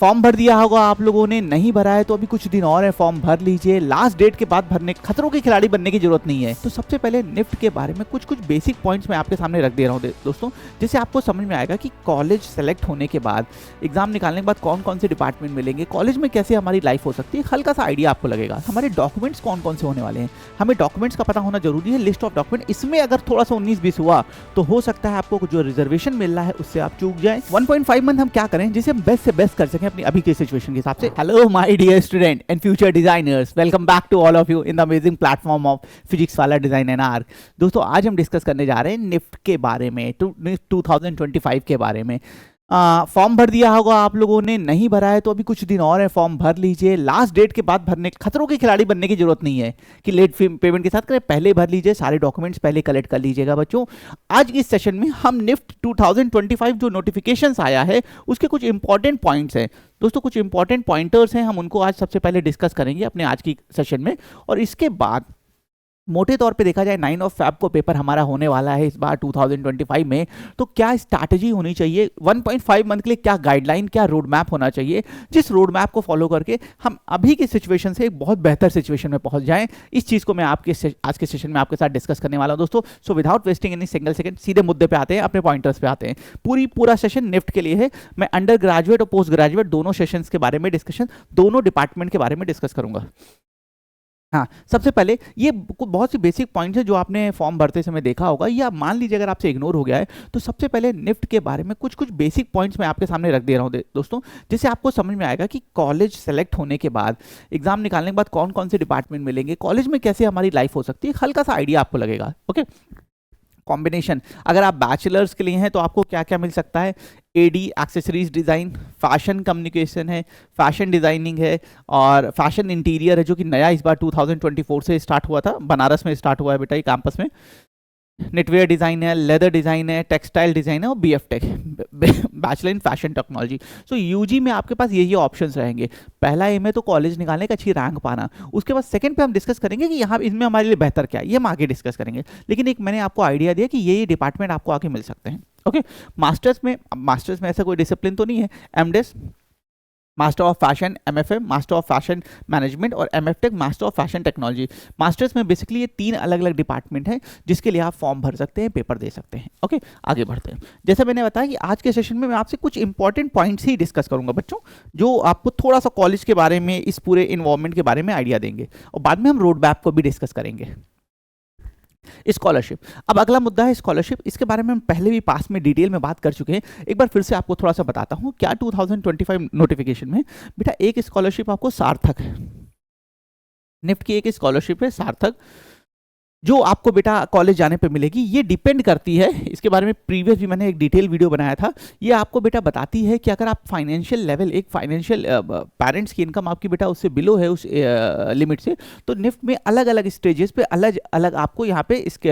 Form भर दिया होगा आप लोगों ने, नहीं भरा है तो अभी कुछ दिन और है, फॉर्म भर लीजिए। लास्ट डेट के बाद भरने, खतरों के खिलाड़ी बनने की जरूरत नहीं है। तो सबसे पहले निफ्ट के बारे में कुछ कुछ बेसिक पॉइंट्स मैं आपके सामने रख दे रहा हूँ दोस्तों, जिससे आपको समझ में आएगा कि कॉलेज सेलेक्ट होने के बाद, एग्जाम निकालने के बाद कौन कौन से डिपार्टमेंट मिलेंगे, कॉलेज में कैसे हमारी लाइफ हो सकती है, हल्का सा आइडिया आपको लगेगा। हमारे डॉक्यूमेंट्स कौन कौन से होने वाले हैं, हमें डॉक्यूमेंट्स का पता होना जरूरी है। लिस्ट ऑफ डॉक्यूमेंट, इसमें अगर थोड़ा सा 19-20 हुआ तो हो सकता है आपको जो रिजर्वेशन मिल रहा है उससे आप चूक जाए। 1.5 मंथ हम क्या करें जिसे हम बेस्ट से बेस्ट कर सकें अपनी अभी की सिचुएशन के हिसाब से। Hello my dear student and future designers, welcome back to all of you in the amazing platform of physics Wallah design and arc. दोस्तों आज हम डिस्कस करने जा रहे हैं निफ्ट के बारे में, 2025 के बारे में। फॉर्म भर दिया होगा आप लोगों ने, नहीं भरा है तो अभी कुछ दिन और है, फॉर्म भर लीजिए। लास्ट डेट के बाद भरने, खतरों के खिलाड़ी बनने की जरूरत नहीं है कि लेट पेमेंट के साथ करें, पहले भर लीजिए, सारे डॉक्यूमेंट्स पहले कलेक्ट कर लीजिएगा बच्चों। आज इस सेशन में हम निफ्ट 2025 जो नोटिफिकेशंस आया है उसके कुछ इंपॉर्टेंट पॉइंट्स हैं दोस्तों, कुछ इंपॉर्टेंट पॉइंटर्स हैं, हम उनको आज सबसे पहले डिस्कस करेंगे अपने आज की सेशन में। और इसके बाद मोटे तौर पे देखा जाए 9 ऑफ फैब को पेपर हमारा होने वाला है इस बार 2025 में, तो क्या स्ट्रैटेजी होनी चाहिए 1.5 मंथ के लिए, क्या गाइडलाइन, क्या रोड मैप होना चाहिए, जिस रोड मैप को फॉलो करके हम अभी की सिचुएशन से एक बहुत बेहतर सिचुएशन में पहुंच जाएं। इस चीज़ को मैं आज के सेशन में आपके साथ डिस्कस करने वाला हूं दोस्तों। So without wasting any single second सीधे मुद्दे पे आते हैं, अपने पॉइंटर्स पे आते हैं। पूरा सेशन निफ्ट के लिए है। मैं अंडर ग्रेजुएट और पोस्ट ग्रेजुएट दोनों सेशंस के बारे में डिस्कशन, दोनों डिपार्टमेंट के बारे में डिस्कस करूंगा। हाँ, सबसे पहले ये बहुत सी बेसिक पॉइंट्स है जो आपने फॉर्म भरते समय देखा होगा, या मान लीजिए अगर आपसे इग्नोर हो गया है, तो सबसे पहले निफ्ट के बारे में कुछ कुछ बेसिक पॉइंट्स मैं आपके सामने रख दे रहा हूँ दोस्तों, जिससे आपको समझ में आएगा कि कॉलेज सेलेक्ट होने के बाद, एग्जाम निकालने के बाद कौन कौन से डिपार्टमेंट मिलेंगे, कॉलेज में कैसे हमारी लाइफ हो सकती है, हल्का सा आइडिया आपको लगेगा। ओके, कॉम्बिनेशन, अगर आप बैचलर्स के लिए हैं तो आपको क्या क्या मिल सकता है, एडी एक्सेसरीज डिज़ाइन, फैशन कम्युनिकेशन है, फैशन डिज़ाइनिंग है, और फैशन इंटीरियर है जो कि नया इस बार 2024 से स्टार्ट हुआ था, बनारस में स्टार्ट हुआ है बेटा ये कैंपस में। नेटवेयर डिज़ाइन है, लेदर डिज़ाइन है, टेक्सटाइल डिज़ाइन है, और BF tech, bachelor in fashion technology. So UG में आपके पास ये ऑप्शंस रहेंगे। पहला एम है तो कॉलेज निकालने का, अच्छी रैंक पाना। उसके बाद सेकंड पे हम डिस्कस करेंगे कि यहाँ इसमें हमारे लिए बेहतर क्या है, ये हम आगे डिस्कस करेंगे। लेकिन एक मैंने आपको आइडिया दिया कि ये डिपार्टमेंट आपको आगे मिल सकते हैं। ओके, मास्टर्स में ऐसा कोई डिसिप्लिन तो नहीं है। MDes, master of fashion, MFA master of fashion management, और MFTech master of fashion technology. Masters में बेसिकली ये 3 अलग अलग डिपार्टमेंट हैं जिसके लिए आप फॉर्म भर सकते हैं, पेपर दे सकते हैं। ओके, आगे बढ़ते हैं। जैसे मैंने बताया कि आज के सेशन में मैं आपसे कुछ इंपॉर्टेंट पॉइंट्स ही डिस्कस करूंगा बच्चों, जो आपको थोड़ा सा कॉलेज के बारे में, इस पूरे इन्वायरमेंट के बारे में आइडिया देंगे, और बाद में हम रोड मैप को भी डिस्कस करेंगे। स्कॉलरशिप, अब अगला मुद्दा है स्कॉलरशिप। इसके बारे में हम पहले भी पास में डिटेल में बात कर चुके हैं, एक बार फिर से आपको थोड़ा सा बताता हूं। क्या 2025 नोटिफिकेशन में बेटा एक स्कॉलरशिप आपको सार्थक है, निफ्ट की एक स्कॉलरशिप है सार्थक, जो आपको बेटा कॉलेज जाने पे मिलेगी। ये डिपेंड करती है, इसके बारे में प्रीवियस भी मैंने एक डिटेल वीडियो बनाया था। ये आपको बेटा बताती है कि अगर आप फाइनेंशियल लेवल, एक फाइनेंशियल पेरेंट्स की इनकम आपकी बेटा उससे बिलो है, उस लिमिट से, तो निफ्ट में अलग अलग स्टेजेस पे अलग अलग आपको यहाँ पे इसके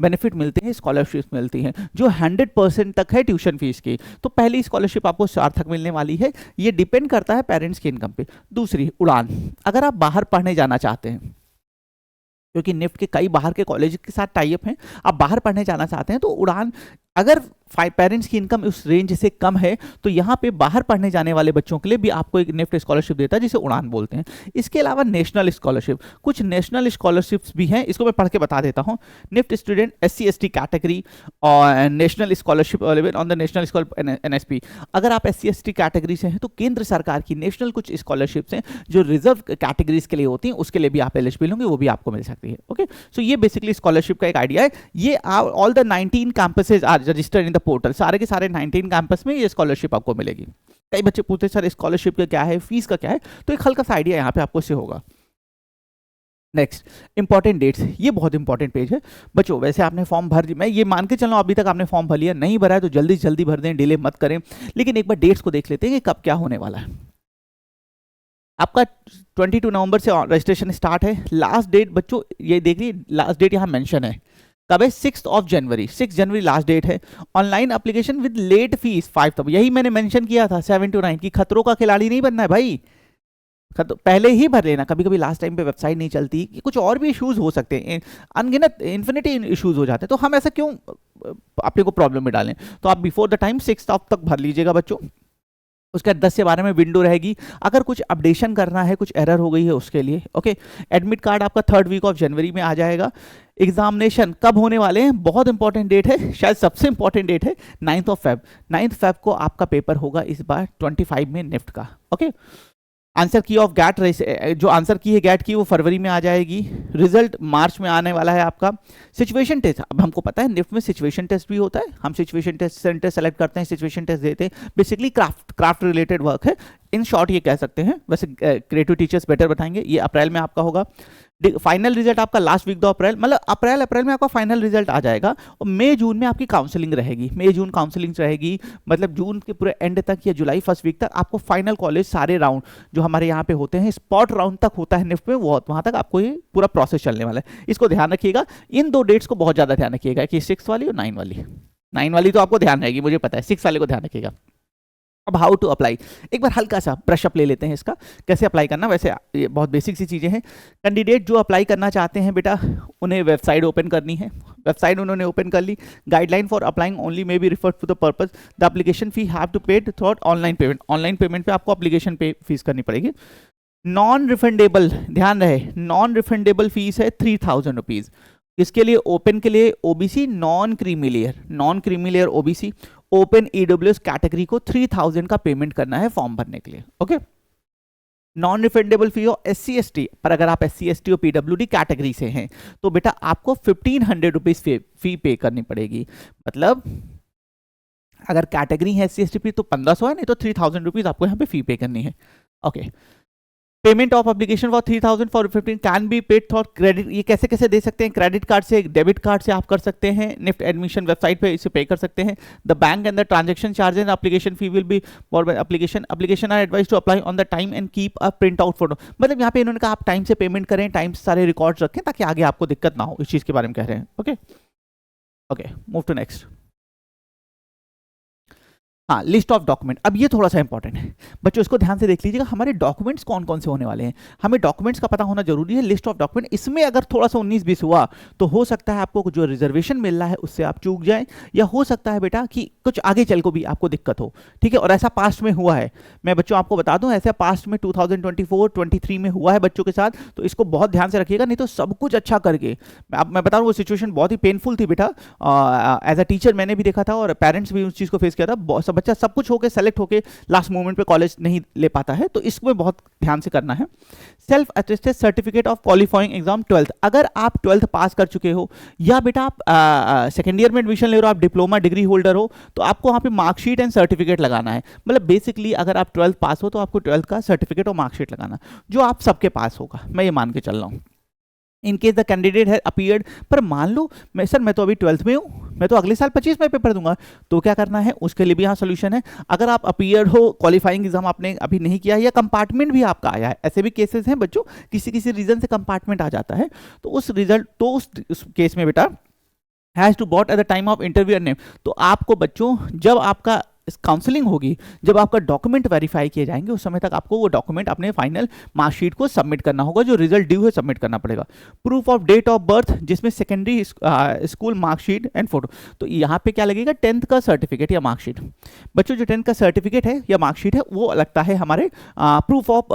बेनिफिट मिलते हैं, स्कॉलरशिप मिलती हैं, जो 100% तक है ट्यूशन फीस की। तो पहली स्कॉलरशिप आपको सार्थक मिलने वाली है, ये डिपेंड करता है पेरेंट्स की इनकम पे। दूसरी, उड़ान, अगर आप बाहर पढ़ने जाना चाहते हैं, क्योंकि निफ्ट के कई बाहर के कॉलेज के साथ टाई अप हैं, आप बाहर पढ़ने जाना चाहते हैं तो उड़ान, अगर पेरेंट्स की इनकम उस रेंज से कम है तो यहाँ पे बाहर पढ़ने जाने वाले बच्चों के लिए भी आपको एक निफ्ट स्कॉलरशिप देता है जिसे उड़ान बोलते हैं। इसके अलावा नेशनल स्कॉलरशिप, कुछ नेशनल स्कॉलरशिप्स भी हैं, इसको मैं पढ़ के बता देता हूँ। निफ्ट स्टूडेंट SC/ST कैटेगरी और national scholarship available on the national NSP। अगर आप SC/ST कैटेगरी से हैं तो केंद्र सरकार की नेशनल कुछ स्कॉलरशिप्स हैं जो रिजर्व कैटेगरीज के लिए होती हैं, उसके लिए भी आप एलिजिबल होंगे, वो भी आपको मिल सकती है। ओके, सो ये बेसिकली स्कॉलरशिप का एक आइडिया है। ये all the 19 campuses are registered in the portal, सारे के सारे 19 कैंपस में ये स्कॉलरशिप आपको मिलेगी। कई बच्चे पूछते हैं सर स्कॉलरशिप का क्या है, फीस का क्या है, तो एक हल्का सा आइडिया यहाँ पे आपको से होगा। नेक्स्ट, इंपॉर्टेंट डेट्स, ये बहुत इंपॉर्टेंट पेज है बच्चों। वैसे आपने फॉर्म भर, मैं ये मान के चलो अभी तक आपने फॉर्म भर लिया, नहीं भरा है तो जल्दी से जल्दी भर दें, डिले मत करें। लेकिन एक बार डेट्स को देख लेते हैं कि कब क्या होने वाला है। आपका 22 नवंबर से रजिस्ट्रेशन स्टार्ट है। लास्ट डेट बच्चों ये देखिए, लास्ट डेट यहाँ मेंशन है, कब है, 6 जनवरी, 6 जनवरी लास्ट डेट है। Online application with late fees 5 तक, यही मैंने मेंशन किया था 7 to 9 की, खतरों का खिलाड़ी नहीं बनना है भाई, पहले ही भर लेना। कभी कभी लास्ट टाइम पे वेबसाइट नहीं चलती, कुछ और भी इश्यूज हो सकते हैं, अनगिनत इन्फिनिटी इश्यूज हो जाते हैं, तो हम ऐसा क्यों अपने को प्रॉब्लम में डालें। तो आप बिफोर द टाइम 6 तक भर लीजिएगा बच्चों। उसके 10 से 12 में विंडो रहेगी, अगर कुछ अपडेशन करना है, कुछ एरर हो गई है उसके लिए। ओके, एडमिट कार्ड आपका 3rd वीक ऑफ जनवरी में आ जाएगा। एग्जामिनेशन कब होने वाले हैं, बहुत इंपॉर्टेंट डेट है, शायद सबसे इंपॉर्टेंट डेट है 9th of Feb. 9th Feb को आपका पेपर होगा इस बार 25 में निफ्ट का। ओके, आंसर की ऑफ गैट, जो आंसर की है गैट की वो फरवरी में आ जाएगी। रिजल्ट मार्च में आने वाला है आपका। सिचुएशन टेस्ट, अब हमको पता है निफ्ट में सिचुएशन टेस्ट भी होता है, हम सिचुएशन टेस्ट सेंटर सेलेक्ट करते हैं, सिचुएशन टेस्ट देते हैं। बेसिकली क्राफ्ट रिलेटेड वर्क है, इन शॉर्ट ये कह सकते हैं। वैसे क्रिएटिव टीचर्स बेटर बताएंगे। ये अप्रैल में आपका होगा। फाइनल रिजल्ट आपका लास्ट वीक 2 अप्रैल, मतलब अप्रैल में आपका फाइनल रिजल्ट आ जाएगा। और मई जून में आपकी काउंसलिंग रहेगी, मई जून काउंसलिंग रहेगी, मतलब जून के पूरे एंड तक या जुलाई 1st वीक तक आपको फाइनल कॉलेज सारे राउंड जो हमारे यहाँ पे होते हैं, स्पॉट राउंड तक होता है निफ्ट में, वो वहाँ तक आपको ये पूरा प्रोसेस चलने वाला है। इसको ध्यान रखिएगा, इन 2 डेट्स को बहुत ज़्यादा ध्यान रखिएगा कि 6 वाली और 9 वाली। 9 वाली तो आपको ध्यान रहेगी, मुझे पता है, 6 वाले को ध्यान रखिएगा। अब हाउ टू अप्लाई, एक बार हल्का सा ब्रश अप ले लेते हैं इसका, कैसे अप्लाई करना। वैसे ये बहुत बेसिक सी चीज़ें हैं। कैंडिडेट जो अप्लाई करना चाहते हैं बेटा, उन्हें वेबसाइट ओपन करनी है। वेबसाइट उन्होंने ओपन कर ली। Guideline for applying only may be referred to the purpose, the application fee have to paid through online payment. Online payment पे आपको एप्लीकेशन पे फीस करनी पड़ेगी। नॉन रिफंडेबल, ध्यान रहे, नॉन रिफंडेबल फीस है 3000 रुपीज़। इसके लिए ओपन के लिए OBC, non creamy layer OBC, open EWS category को 3000 का पेमेंट करना है फॉर्म भरने के लिए। ओके, नॉन रिफंडेबल फी हो SC ST पर, अगर आप SC ST और PWD कैटेगरी से हैं तो बेटा आपको 1500 रुपीज फी पे करनी पड़ेगी। मतलब अगर कैटेगरी है SC ST तो 1500 है, नहीं तो 3000 रुपीज आपको यहाँ पे फी पे करनी है। Okay, payment of application for 3000 for 15 can be paid for credit. ये कैसे कैसे दे सकते हैं, क्रेडिट कार्ड से, डेबिट कार्ड से आप कर सकते हैं, निफ्ट एडमिशन वेबसाइट पे इसे पे कर सकते हैं। The bank and the transaction charge and application fee will be for application are advise to apply on the time and keep a print out photo. मतलब यहाँ पे इन्होंने कहा आप टाइम से पेमेंट करें, टाइम से सारे रिकॉर्ड्स रखें ताकि आगे आपको दिक्कत ना हो, इस चीज़ के बारे में कह रहे हैं। Okay okay, move to next. हाँ, लिस्ट ऑफ डॉक्यूमेंट, अब ये थोड़ा सा इंपॉर्टेंट है बच्चों, इसको ध्यान से देख लीजिएगा। हमारे डॉक्यूमेंट्स कौन कौन से होने वाले हैं, हमें डॉक्यूमेंट्स का पता होना जरूरी है। लिस्ट ऑफ डॉक्यूमेंट, इसमें अगर थोड़ा सा 19-20 हुआ तो हो सकता है आपको जो रिजर्वेशन मिल रहा है उससे आप चूक जाएं, या हो सकता है बेटा कि कुछ आगे चल को भी आपको दिक्कत हो। ठीक है, और ऐसा पास्ट में हुआ है, मैं बच्चों आपको बता दूं, ऐसा पास्ट में 2024-23 में हुआ है बच्चों के साथ, तो इसको बहुत ध्यान से रखिएगा। नहीं तो सब कुछ अच्छा करके, अब मैं बता रहा हूँ वो सिचुएशन बहुत ही पेनफुल थी बेटा। एज अ टीचर मैंने भी देखा था और पेरेंट्स भी उस चीज़ को फेस किया था। बच्चा सब कुछ होकर सेलेक्ट होके लास्ट मोमेंट पे कॉलेज नहीं ले पाता है, तो इसमें बहुत ध्यान से करना है। Self attested certificate of qualifying exam 12th, अगर आप 12th पास कर चुके हो या बेटा आप सेकेंड ईयर में एडमिशन ले रहे हो, आप डिप्लोमा डिग्री होल्डर हो, तो आपको वहाँ पे मार्कशीट एंड सर्टिफिकेट लगाना है। मतलब बेसिकली अगर आप 12th पास हो तो आपको 12th का सर्टिफिकेट और मार्कशीट लगाना, जो आप सबके पास होगा, मैं ये मान के चल रहा हूँ। इन केस द कैंडिडेट है अपीयर्ड, पर मान लो मैं तो अभी 12th में हूँ, मैं तो अगले साल 25 में पेपर दूंगा, तो क्या करना है, उसके लिए भी यहाँ सोल्यूशन है। अगर आप अपीयर्ड हो, क्वालिफाइंग एग्जाम आपने अभी नहीं किया है, या कंपार्टमेंट भी आपका आया है, ऐसे भी केसेस हैं बच्चों, किसी किसी रीजन से कंपार्टमेंट आ जाता है, तो उस रिजल्ट, तो उस केस में बेटा has to bought at the time of interview name, तो आपको बच्चों जब आपका काउंसलिंग होगी, जब आपका डॉक्यूमेंट वेरीफाई किए जाएंगे, उस समय तक आपको वो डॉक्यूमेंट अपने फाइनल मार्कशीट को सबमिट करना होगा, जो रिजल्ट ड्यू है सबमिट करना पड़ेगा। Proof of date of birth, जिसमें secondary school marksheet and photo, तो यहाँ पे क्या लगेगा, 10th का सर्टिफिकेट या मार्कशीट। बच्चों जो 10th का सर्टिफिकेट है या मार्कशीट है वो लगता है हमारे proof of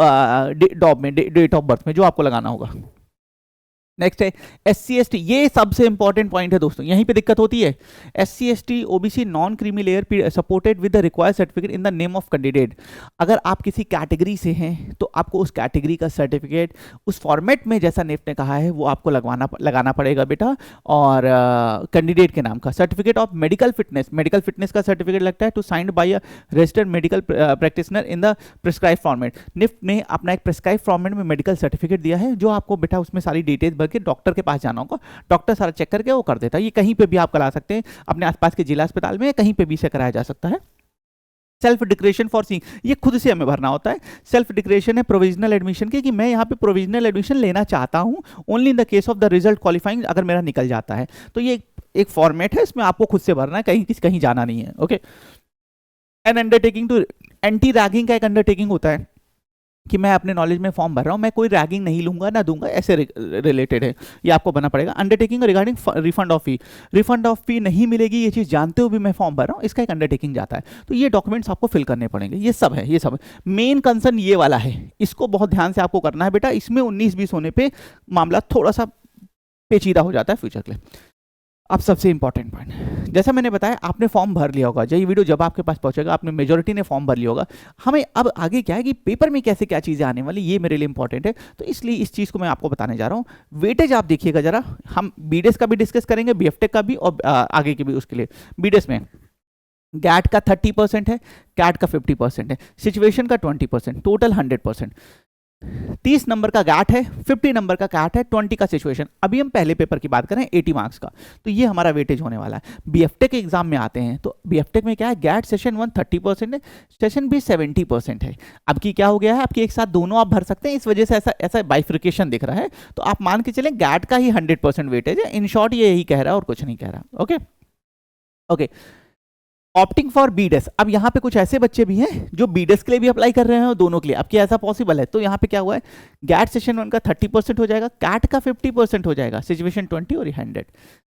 date of birth में, जो आपको लगाना होगा। नेक्स्ट है SC ST, ये सबसे इंपॉर्टेंट पॉइंट है दोस्तों, यहीं पे दिक्कत होती है। SC ST OBC non creamy layer supported with the required certificate in the name of candidate, अगर आप किसी कैटेगरी से हैं तो आपको उस कैटेगरी का सर्टिफिकेट उस फॉर्मेट में जैसा नेफ्ट ने कहा है वो आपको लगाना पड़ेगा बेटा। और कैंडिडेट के नाम का सर्टिफिकेट ऑफ मेडिकल फिटनेस का सर्टिफिकेट लगता है to signed by a registered medical practitioner in the prescribe format. NIFT ने अपना एक प्रिस्क्राइब फॉर्मेट में मेडिकल सर्टिफिकेट दिया है, जो आपको बेटा उसमें सारी डिटेल्स भर के डॉक्टर के पास जाना होगा, डॉक्टर सारा चेक करके वो कर देता है। ये कहीं पे भी आप करा सकते हैं, अपने आसपास के जिला अस्पताल में कहीं पे भी इसे कराया जा सकता है। सेल्फ डिक्लेरेशन फॉर सी, ये खुद से हमें भरना होता है। सेल्फ डिक्लेरेशन है प्रोविजनल एडमिशन के, कि मैं यहाँ पे प्रोविजनल एडमिशन लेना चाहता हूँ, only in the case of the result qualifying, अगर मेरा निकल जाता है तो ये एक फॉर्मेट है, इसमें आपको खुद से भरना है, कहीं जाना नहीं है। Okay, an undertaking to, anti ragging का एक अंडरटेकिंग होता है, कि मैं अपने नॉलेज में फॉर्म भर रहा हूँ, मैं कोई रैगिंग नहीं लूंगा ना दूंगा, ऐसे रिलेटेड है, ये आपको बनना पड़ेगा। Undertaking regarding refund of fee, refund of fee नहीं मिलेगी, ये चीज़ जानते हुए भी मैं फॉर्म भर रहा हूँ, इसका एक अंडरटेकिंग जाता है। तो ये डॉक्यूमेंट्स आपको फिल करने पड़ेंगे, ये सब है, ये सब है। मेन कंसर्न ये वाला है, इसको बहुत ध्यान से आपको करना है बेटा, इसमें 19-20 होने पर मामला थोड़ा सा पेचीदा हो जाता है फ्यूचर के लिए। अब सबसे इंपॉर्टेंट पॉइंट, जैसा मैंने बताया आपने फॉर्म भर लिया होगा, ये वीडियो जब आपके पास पहुंचेगा आपने मेजॉरिटी ने फॉर्म भर लिया होगा। हमें अब आगे क्या है कि पेपर में कैसे क्या चीज़ें आने वाली, ये मेरे लिए इंपॉर्टेंट है, तो इसलिए इस चीज़ को मैं आपको बताने जा रहा हूँ। वेटेज आप देखिएगा जरा, हम बीडेस का भी डिस्कस करेंगे, बीएफटेक का भी, और आगे के भी। उसके लिए बीडेस में गैट का 30% है, कैट का 50% है, सिचुएशन का 20%, टोटल 100%। 30 नंबर का गैट है, 50 नंबर का कैट है, 20 का सिचुएशन। अभी हम पहले पेपर की बात करें 80 मार्क्स का, तो ये हमारा वेटेज होने वाला है। बीएफटेक के एग्जाम में आते हैं तो बीएफटेक में क्या है, गैट सेशन 1 30% है, सेशन भी 70% है। अब की क्या हो गया है, आपकी एक साथ दोनों आप भर सकते हैं, इस वजह से ऐसा बाइफिकेशन दिख रहा है। तो आप मान के चलें गैट का ही 100% वेटेज है। इन शॉर्ट ये यही कह रहा है और कुछ नहीं कह रहा। Okay okay. Opting for BDes, अब यहाँ पे कुछ ऐसे बच्चे भी हैं जो बीडेस के लिए भी अप्लाई कर रहे हैं और दोनों के लिए, अब क्या ऐसा पॉसिबल है? तो यहाँ पे क्या हुआ है, गैट सेशन 1 का 30% हो जाएगा, कैट का 50% हो जाएगा, सिचुएशन 20 और 100।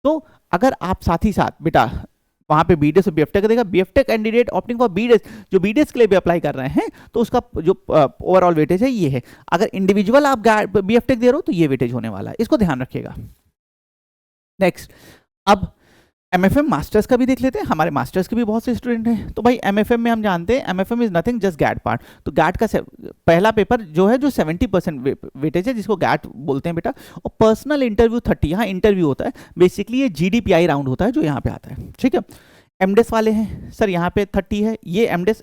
तो अगर आप साथ ही साथ बेटा वहाँ पे बीडेस और बीएफटेक देगा, BFTech candidate opting for BDes जो बीडेस के लिए भी अप्लाई कर रहे हैं, तो उसका जो ओवरऑल वेटेज है ये है। अगर इंडिविजुअल आप बीएफटेक दे रहे हो तो ये वेटेज होने वाला है, इसको ध्यान रखिएगा। नेक्स्ट, अब एमएफएम मास्टर्स का भी देख लेते हैं। हमारे मास्टर्स के भी बहुत से स्टूडेंट हैं, तो भाई एमएफएम में हम जानते हैं MFM is nothing just GAT part. तो गैट का पहला पेपर जो है जो 70% वेटेज है, जिसको गैट बोलते हैं बेटा, और पर्सनल इंटरव्यू 30, यहाँ इंटरव्यू होता है, बेसिकली ये जीडीपीआई राउंड होता है जो यहाँ पे आता है, ठीक है। एमडेस वाले हैं सर, यहाँ पे 30 है, ये एमडेस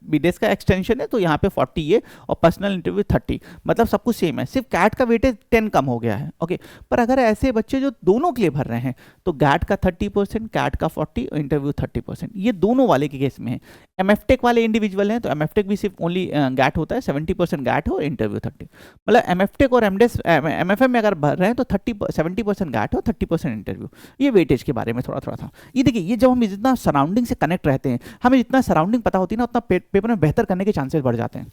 बीडेस का एक्सटेंशन है, तो यहाँ पे 40 ये, और पर्सनल इंटरव्यू 30, मतलब सब कुछ सेम है, सिर्फ कैट का वेटेज 10 कम हो गया है। ओके, पर अगर ऐसे बच्चे जो दोनों के लिए भर रहे हैं तो गैट का 30%, कैट का 40 और इंटरव्यू 30%, ये दोनों वाले के केस में है। एमएफटेक वाले इंडिविजुअल हैं तो एमएफटेक भी सिर्फ ओनली गैट होता है, 70% गैट हो, इंटरव्यू 30, मतलब एमएफटेक और एमडेस एमएफएम में अगर भर रहे हैं तो 70% गैट हो, 30% इंटरव्यू। ये वेटेज के बारे में थोड़ा थोड़ा था। ये देखिए, ये जब हम जितना सराउंडिंग से कनेक्ट रहते हैं, हमें जितना सराउंडिंग पता होती है ना, उतना पेपर में बेहतर करने के चांसेस बढ़ जाते हैं।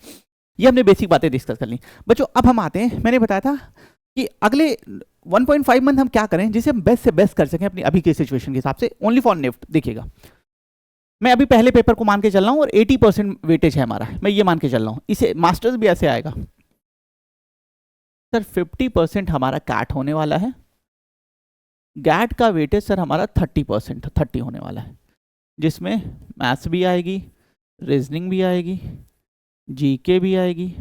ये हमने बेसिक बातें डिस्कस कर ली बच्चों। अब हम आते हैं, मैंने बताया था कि अगले 1.5 मंथ हम क्या करें जिसे हम बेस्ट से बेस्ट कर सकें अपनी अभी के सिचुएशन के हिसाब से। ओनली फॉर निफ्ट देखिएगा, मैं अभी पहले पेपर को मान के चल रहा हूं और 80% वेटेज है हमारा, मैं ये मान के चल रहा हूं। इसे मास्टर्स भी ऐसे आएगा सर, 50% हमारा कैट होने वाला है, गैट का वेटेज सर हमारा 30% होने वाला है, जिसमें मैथ्स भी आएगी, रीजनिंग भी आएगी, जीके भी आएगी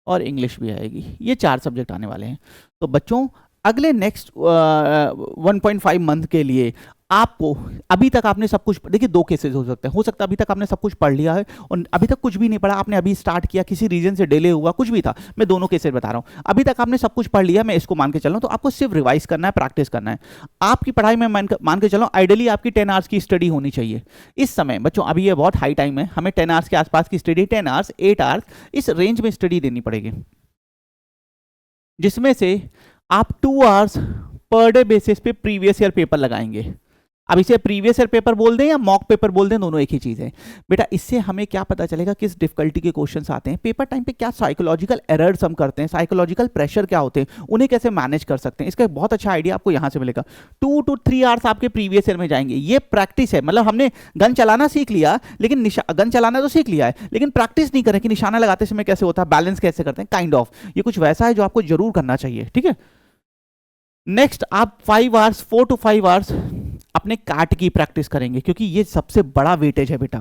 और इंग्लिश भी आएगी। ये 4 सब्जेक्ट आने वाले हैं। तो बच्चों अगले नेक्स्ट 1.5 मंथ के लिए आपको, अभी तक आपने सब कुछ, देखिए 2 केसेस हो सकते हैं, हो सकता है अभी तक आपने सब कुछ पढ़ लिया है और अभी तक कुछ भी नहीं पढ़ा, आपने अभी स्टार्ट किया, किसी रीजन से डिले हुआ, कुछ भी था, मैं दोनों केसेस बता रहा हूं। अभी तक आपने सब कुछ पढ़ लिया, मैं इसको मान के चल रहा हूं, तो आपको सिर्फ रिवाइज करना है, प्रैक्टिस करना है। आपकी पढ़ाई में मान के चल रहा हूं, आइडियली आपकी 10 आवर्स की स्टडी होनी चाहिए इस समय बच्चों। अभी ये बहुत हाई टाइम है, हमें 10 आवर्स के आसपास की स्टडी, 10 आवर्स 8 आवर्स इस रेंज में स्टडी देनी पड़ेगी, जिसमें से आप 2 आवर्स पर डे बेसिस पे प्रीवियस ईयर पेपर लगाएंगे। अब इसे प्रीवियस ईयर पेपर बोल दें या मॉक पेपर बोल दें, दोनों एक ही चीज़ है बेटा। इससे हमें क्या पता चलेगा किस डिफिकल्टी के क्वेश्चंस आते हैं पेपर टाइम पे, क्या साइकोलॉजिकल एरर्स हम करते हैं, साइकोलॉजिकल प्रेशर क्या होते हैं, उन्हें कैसे मैनेज कर सकते हैं। इसका एक बहुत अच्छा आइडिया आपको यहाँ से मिलेगा। 2 to 3 आवर्स आपके प्रीवियस ईयर में जाएंगे। ये प्रैक्टिस है, मतलब हमने गन चलाना सीख लिया, लेकिन गन चलाना तो सीख लिया है, लेकिन प्रैक्टिस नहीं करें कि निशाना लगाते समय कैसे होता है, बैलेंस कैसे करते हैं, काइंड ऑफ ये कुछ वैसा है जो आपको जरूर करना चाहिए, ठीक है। नेक्स्ट, आप 4 to 5 आवर्स अपने काट की प्रैक्टिस करेंगे, क्योंकि ये सबसे बड़ा वेटेज है बेटा,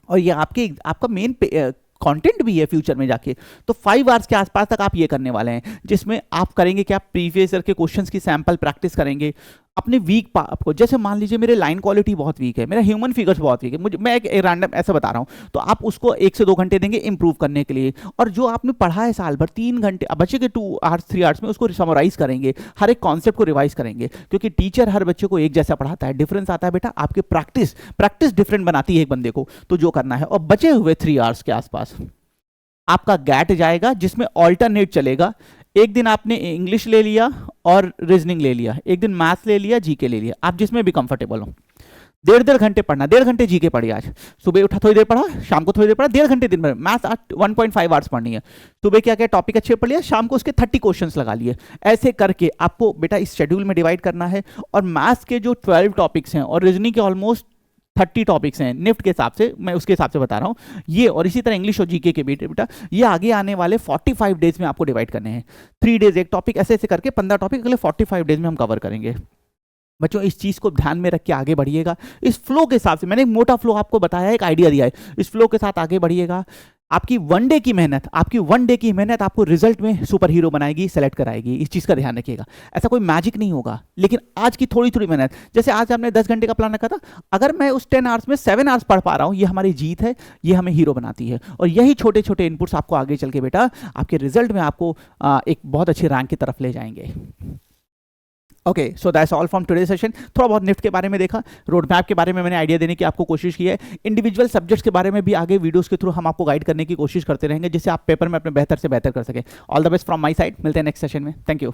और ये आपका मेन कंटेंट भी है फ्यूचर में जाके। तो 5 आवर्स के आसपास तक आप ये करने वाले हैं, जिसमें आप करेंगे क्या, प्रीवियस ईयर के क्वेश्चंस की सैंपल प्रैक्टिस करेंगे अपने वीक आपको। जैसे मान लीजिए मेरे लाइन क्वालिटी बहुत वीक है, मेरा ह्यूमन फिगर्स बहुत वीक है, मैं एक रैंडम ऐसा बता रहा हूँ, तो आप उसको 1 से 2 घंटे देंगे इंप्रूव करने के लिए। और जो आपने पढ़ा है साल भर 3 घंटे, अब बच्चे के 2 आवर्स 3 आवर्स में उसको समराइज करेंगे, हर एक कॉन्सेप्ट को रिवाइज करेंगे, क्योंकि टीचर हर बच्चे को एक जैसा पढ़ाता है। डिफरेंस आता है बेटा आपके प्रैक्टिस डिफरेंट बनाती है एक बंदे को, तो जो करना है। और बचे हुए 3 आवर्स के आसपास आपका गैट जाएगा, जिसमें ऑल्टरनेट चलेगा। एक दिन आपने इंग्लिश ले लिया और रीजनिंग ले लिया, एक दिन मैथ्स ले लिया, जीके ले लिया, आप जिसमें भी कंफर्टेबल हो। डेढ़ घंटे पढ़ना, 1.5 घंटे जीके पढ़ी आज। सुबह उठा थोड़ी देर पढ़ा, शाम को थोड़ी देर पढ़ा, 1.5 घंटे दिन भर। मैथ्स 1.5 आवर्स पढ़नी है। सुबह क्या क्या टॉपिक अच्छे पढ़ लिया, शाम को उसके 30 क्वेश्चंस लगा लिए। ऐसे करके आपको बेटा इस शेड्यूल में डिवाइड करना है। और मैथ्स के जो 12 टॉपिक्स हैं और रीजनिंग के ऑलमोस्ट 30 टॉपिक्स हैं निफ्ट के हिसाब से, मैं उसके हिसाब से बता रहा हूँ ये, और इसी तरह इंग्लिश और जीके के बेटा ये आगे आने वाले 45 डेज में आपको डिवाइड करने हैं। 3 डेज एक टॉपिक, ऐसे ऐसे करके 15 टॉपिक अगले 45 डेज में हम कवर करेंगे। बच्चों इस चीज़ को ध्यान में रख के आगे बढ़िएगा। इस फ्लो के हिसाब से, मैंने एक मोटा फ्लो आपको बताया है, एक आइडिया दिया है, इस फ्लो के साथ आगे बढ़िएगा। आपकी वन डे की मेहनत आपको रिजल्ट में सुपर हीरो बनाएगी, सेलेक्ट कराएगी। इस चीज़ का ध्यान रखिएगा। ऐसा कोई मैजिक नहीं होगा, लेकिन आज की थोड़ी थोड़ी मेहनत, जैसे आज हमने 10 घंटे का प्लान रखा था, अगर मैं उस 10 आवर्स में 7 आवर्स पढ़ पा रहा हूँ, ये हमारी जीत है, ये हमें हीरो बनाती है। और यही छोटे छोटे इनपुट्स आपको आगे चल के बेटा आपके रिजल्ट में आपको एक बहुत अच्छी रैंक की तरफ ले जाएंगे। Okay, so that's all from today session. थोड़ा बहुत निफ्ट के बारे में देखा, रोड मैप के बारे में मैंने आइडिया देने की आपको कोशिश की है। इंडिविजुअल सब्जेक्ट्स के बारे में भी आगे वीडियोस के थ्रू हम आपको गाइड करने की कोशिश करते रहेंगे, जिससे आप पेपर में अपने बेहतर से बेहतर कर सकें। All the best from my side. मिलते हैं नेक्स्ट सेशन में। Thank you.